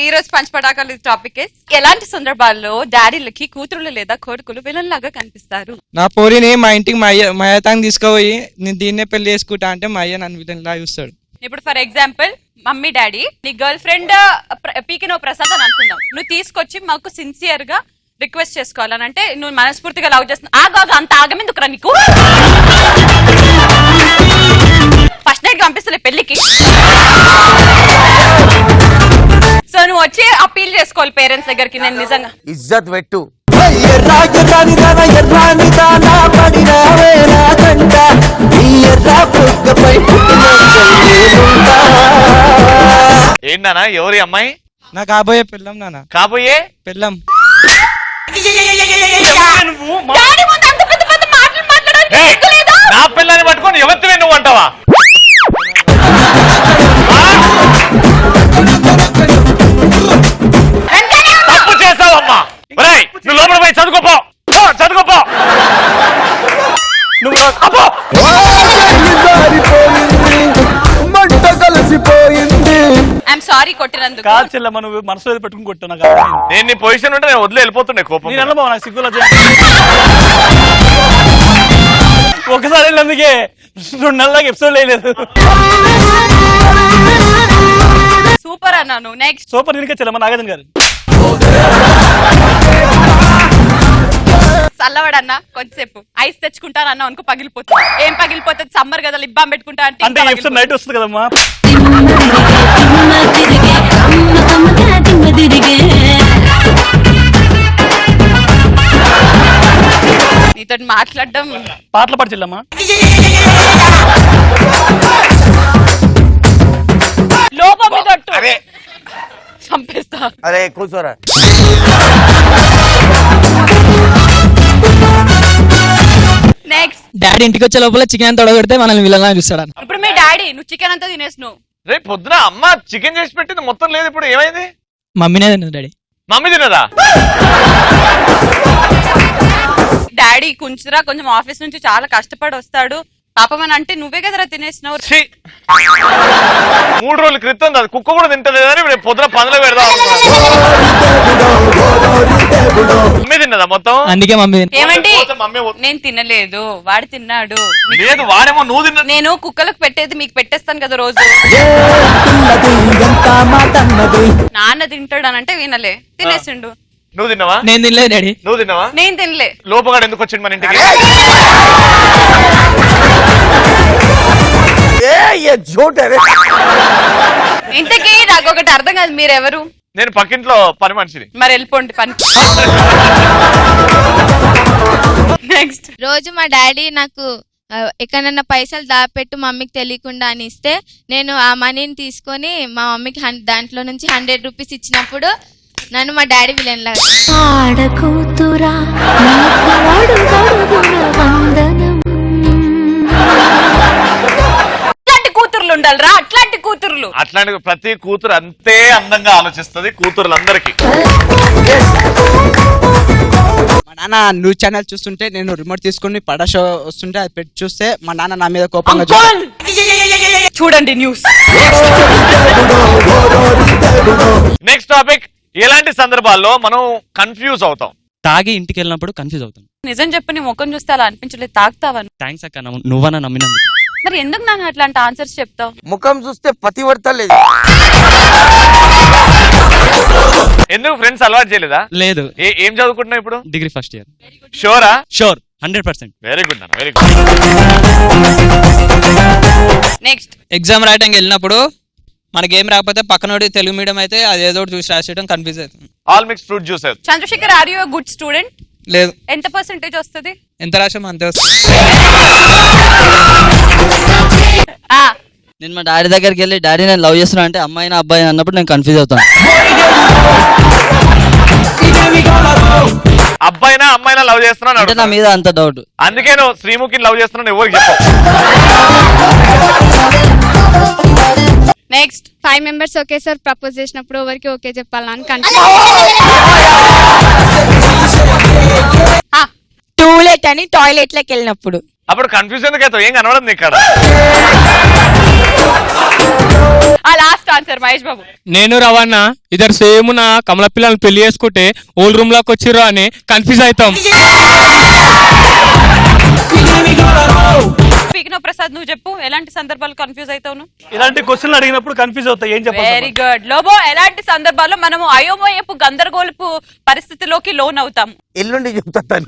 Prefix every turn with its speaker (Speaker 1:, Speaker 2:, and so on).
Speaker 1: ఈ రోజు పంచపటాకాలు టాపిక్ ఎలాంటి సందర్భాల్లో డాడీలకి కూతురులు లేదా కొడుకులు విలన్ లాగా కనిపిస్తారు?
Speaker 2: నా పోరిని మా ఇంటికి మా అయ్యతాంగి తీసుకుపోయి నేను దీన్నే పెళ్లి చేసుకుంటా అంటే మా అయ్య నన్ను విలన్ లా చూస్తాడు.
Speaker 1: ఇప్పుడు ఫర్ ఎగ్జాంపుల్ మమ్మీ డాడీ నీ గర్ల్ ఫ్రెండ్ పీకినో ప్రసాద్ అని అనుకుందాం, నువ్వు తీసుకొచ్చి మాకు సిన్సియర్ గా రిక్వెస్ట్ చేసుకోవాలని అంటే నువ్వు మనస్ఫూర్తిగా లవ్ చేస్తున్నా ఆగా అంత ఆగమెందుకురా నీకు? ఫస్ట్ నైట్ పంపిస్తలే పెళ్లికి, సో నువ్వు వచ్చి అపీల్ చేసుకోవాలి పేరెంట్స్ దగ్గరికి. నేను నిజంగా
Speaker 3: ఇజ్జత్ పెట్టు.
Speaker 4: ఏంటన్నా ఎవరి అమ్మాయి?
Speaker 2: నా కాబోయే పెళ్ళం నాన్న.
Speaker 4: కాబోయే
Speaker 2: పెళ్ళం.
Speaker 4: నా పిల్లని పట్టుకొని ఎవరివే నువ్వు అంటావా? తప్పు చేస్తావమ్మా. నువ్వు లోపల పోయి చదువుకోపో, చదువుకోపో. నువ్వు
Speaker 1: ఐఎమ్ సారీ కొట్టినందుకు.
Speaker 5: కాదు చెల్లమ్మ, నువ్వు మనసులో పెట్టుకుని కొట్టాను.
Speaker 4: నేను నీ పొజిషన్ ఉంటే నేను వదిలే వెళ్ళిపోతుండే కోపం.
Speaker 5: నేను వెళ్ళబోనా సిగ్గులో ఒకసారి వెళ్ళినందుకే 2 నెలలకు ఎపిసోడ్ లేదు.
Speaker 1: సూపర్ అన్నాను. నెక్స్ట్
Speaker 5: సూపర్ దీనికే చెల్లమ్మ నాగార్జున గారు.
Speaker 1: చల్లవాడన్నా కొంచెంసేపు ఐస్ తెచ్చుకుంటాను అన్నా అనుకో పగిలిపోతుంది. ఏం పగిలిపోతుంది? సమ్మర్ కదా లిప్ బామ్ పెట్టుకుంటా
Speaker 5: అంటే ఎపిసోడ్ నైట్ వస్తుంది కదమ్మా.
Speaker 1: నీతో మాట్లాడడం
Speaker 5: పాటలు పాడు చెల్లమ్మా.
Speaker 1: లోపం చంపేస్తా.
Speaker 3: అరే కూర్చోరా.
Speaker 1: నెక్స్ట్
Speaker 6: డాడీ ఇంటికి వచ్చే లోపల చికెన్ తొడగొడితే మనల్ని విలన్లా చూస్తాడు.
Speaker 1: ఇప్పుడు మీ డాడీ నువ్వు చికెన్ అంతా తినేసినావు.
Speaker 4: రేపు పొద్దున అమ్మ చికెన్ చేసి పెట్టింది మొత్తం లేదు, ఇప్పుడు ఏమైంది?
Speaker 6: మమ్మీనే తిన్నది డాడీ.
Speaker 4: మమ్మీ తినదా?
Speaker 1: డాడీ కొంచెరా కొంచెం ఆఫీస్ నుంచి చాలా కష్టపడి వస్తాడు పాపం అని అంటే నువ్వే కదరా తినేసినావు.
Speaker 4: 3 రోజుల క్రితం కుక్క కూడా తింటలేదని రేపు పొద్దున పనులు పెడదాం. మమ్మీ తిన్నదా మొత్తం?
Speaker 6: అందుకే మమ్మీ.
Speaker 1: ఏమండి నేను తినలేదు, వాడు తిన్నాడు.
Speaker 4: లేదు వాడేమో నువ్వు తిన్నా.
Speaker 1: నేను కుక్కలకు పెట్టేది మీకు పెట్టేస్తాను కదా రోజు. నాన్న తింటాడు అని అంటే వినలే, తినేసిండు.
Speaker 4: నువ్వు తిన్నావా?
Speaker 6: నేను తినలేదు డాడీ.
Speaker 4: నువ్వు తిన్నావా?
Speaker 1: నేను తినలే.
Speaker 4: లోపగాడు ఎందుకు వచ్చిండు మన ఇంటికి?
Speaker 1: ఇంతకీ నాకు ఒకటి అర్థం కాదు, మీరెవరు?
Speaker 4: నేను పక్కింట్లో పని మనిషిని.
Speaker 1: మరి వెళ్ళిపోండి పని. నెక్స్ట్
Speaker 7: రోజు మా డాడీ నాకు ఎక్కడన్నా పైసలు దాపెట్టు మమ్మీకి తెలియకుండా అని ఇస్తే నేను ఆ మనీని తీసుకొని మా మమ్మీకి దాంట్లో నుంచి 100 రూపీస్ ఇచ్చినప్పుడు నన్ను మా డాడీ విలన్ లాగా.
Speaker 1: అట్లాంటి కూతుర్లు ఉండాలిరా, అట్లాంటి కూతుర్లు.
Speaker 4: అట్లాంటి ప్రతి కూతురు అంతే అందంగా ఆలోచిస్తుంది కూతురులందరికీ.
Speaker 2: మా నాన్న న్యూస్ ఛానల్ చూస్తుంటే నేను రిమోట్ తీసుకుని పడా షో వస్తుంటే అది పెట్టి చూస్తే మా నాన్న నా మీద కోపంగా
Speaker 1: చూడండి న్యూస్.
Speaker 4: నెక్స్ట్ టాపిక్, ఎలాంటి సందర్భాల్లో మనం కన్ఫ్యూజ్ అవుతాం?
Speaker 8: తాగి ఇంటికి వెళ్ళినప్పుడు కన్ఫ్యూజ్ అవుతాను.
Speaker 1: నిజం చెప్పు, నీ ముఖం చూస్తే అలా అనిపించలేదు, తాగుతావా?
Speaker 8: థ్యాంక్స్ అక్క, నువ్వన్నా నమ్మినందుకు.
Speaker 1: మరి ఎందుకు నాన్న అట్లాంటి ఆన్సర్స్ చెప్తావు?
Speaker 3: ముఖం చూస్తే పతివర్తలేదు.
Speaker 4: ఎందుకు ఫ్రెండ్స్ అలవాటు చేయలేదా?
Speaker 8: లేదు.
Speaker 4: ఏం చదువుకుంటున్నావు ఇప్పుడు?
Speaker 8: Degree first year.
Speaker 4: షూరా?
Speaker 8: షూర్ 100%.
Speaker 4: వెరీ గుడ్ అన్న, వెరీ గుడ్.
Speaker 1: నెక్స్ట్
Speaker 6: ఎగ్జామ్ రాయడానికి వెళ్ళినప్పుడు మనకేం రాకపోతే పక్కనోడి తెలుగు మీడియం అయితే అది ఏదో చూసి రాసేయడం కన్ఫ్యూజ్ అవుతుంది.
Speaker 4: All mix fruit juice.
Speaker 1: Chandrasekhar, are you good student?
Speaker 6: లేదు.
Speaker 1: ఎంత పర్సెంటేజ్ వస్తుంది?
Speaker 6: ఎంత రాసామో అంతే వస్తుంది.
Speaker 9: నేను మా డాడీ దగ్గరికి వెళ్ళి డాడీ నేను లవ్ చేస్తున్నా అంటే అమ్మాయినా అబ్బాయి అన్నప్పుడు నేను కన్ఫ్యూజ్ అవుతాను.
Speaker 4: అబ్బాయినా అమ్మాయినా లవ్ చేస్తున్నాను
Speaker 9: అంటే నా మీద అంత డౌట్.
Speaker 4: అందుకే నువ్వు శ్రీముఖిని లవ్ చేస్తున్నాను ఎవరికి చెప్పు.
Speaker 1: నెక్స్ట్
Speaker 7: 5 మెంబర్స్ ఒకేసారి ప్రపోజ్ చేసినప్పుడు ఎవరికి ఓకే చెప్పాలని
Speaker 10: టూలెట్ అని టాయిలెట్ లోకి వెళ్ళినప్పుడు
Speaker 4: అప్పుడు కన్ఫ్యూజ్ ఎందుకు అవుతావు? ఏం కనబడదు ఇక్కడ.
Speaker 1: ఆ లాస్ట్ ఆన్సర్ మహేష్ బాబు.
Speaker 5: నేను రవణ ఇద్దరు సేమ్ నా కమల పిల్లల్ని పెళ్లి చేసుకుంటే ఓల్డ్ రూమ్ లోకి వచ్చిర్రు అని కన్ఫ్యూజ్ అవుతాం.
Speaker 1: పీకినో ప్రసాద్ నువ్వు చెప్పు, ఎలాంటి సందర్భాలు కన్ఫ్యూజ్ అవుతావు నువ్వు?
Speaker 5: ఇలాంటి క్వశ్చన్ అడిగినప్పుడు కన్ఫ్యూజ్ అవుతా, ఏం
Speaker 1: వెరీ గుడ్. లోబో, ఎలాంటి సందర్భాల్లో మనము అయోమయపు గందరగోళపు పరిస్థితిలోకి లోన్ అవుతాము?
Speaker 3: ఎల్లుండి చెప్తాను.